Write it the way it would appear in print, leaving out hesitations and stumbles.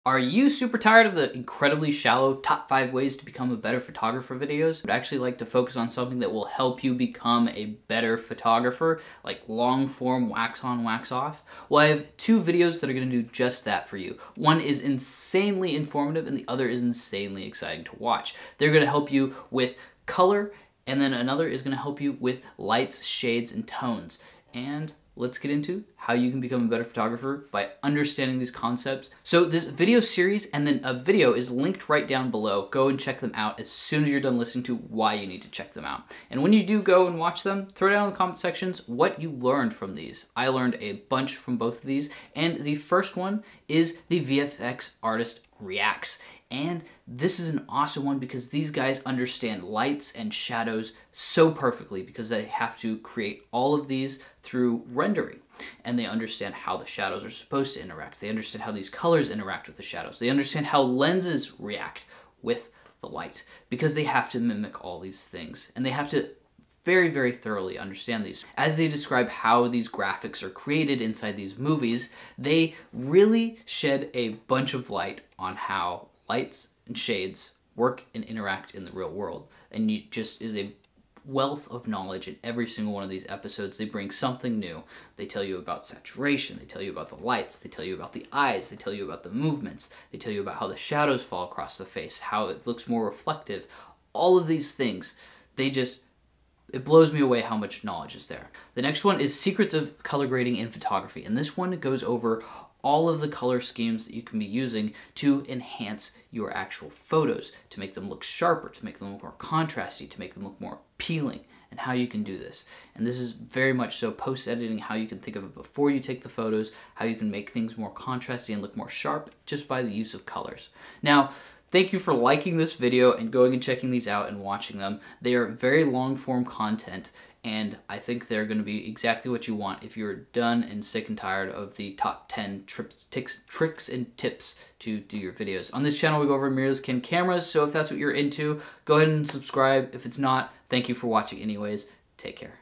Are you super tired of the incredibly shallow top 5 ways to become a better photographer videos? I'd actually like to focus on something that will help you become a better photographer, like long form wax on, wax off. Well, I have 2 videos that are going to do just that for you. One is insanely informative and the other is insanely exciting to watch. They're going to help you with color, and then another is going to help you with lights, shades, and tones. And let's get into how you can become a better photographer by understanding these concepts. So this video series and then a video is linked right down below. Go and check them out as soon as you're done listening to why you need to check them out. And when you do go and watch them, throw down in the comment sections what you learned from these. I learned a bunch from both of these, and the first one is the VFX Artist Reacts. And this is an awesome one because these guys understand lights and shadows so perfectly because they have to create all of these through rendering. And they understand how the shadows are supposed to interact. They understand how these colors interact with the shadows. They understand how lenses react with the light because they have to mimic all these things. And they have to very, very thoroughly understand these. As they describe how these graphics are created inside these movies, they really shed a bunch of light on how lights and shades work and interact in the real world. And it just is a wealth of knowledge in every single one of these episodes. They bring something new. They tell you about saturation, they tell you about the lights, they tell you about the eyes, they tell you about the movements, they tell you about how the shadows fall across the face, how it looks more reflective. All of these things, it blows me away how much knowledge is there. The next one is Secrets of Color Grading in Photography, and this one goes over all of the color schemes that you can be using to enhance your actual photos, to make them look sharper, to make them look more contrasty, to make them look more appealing, and how you can do this. And this is very much so post-editing, how you can think of it before you take the photos, how you can make things more contrasty and look more sharp just by the use of colors. Now, thank you for liking this video and going and checking these out and watching them. They are very long form content, and I think they're going to be exactly what you want if you're done and sick and tired of the top 10 tricks and tips to do your videos. On this channel, we go over mirrorless cameras, so if that's what you're into, go ahead and subscribe. If it's not, thank you for watching anyways. Take care.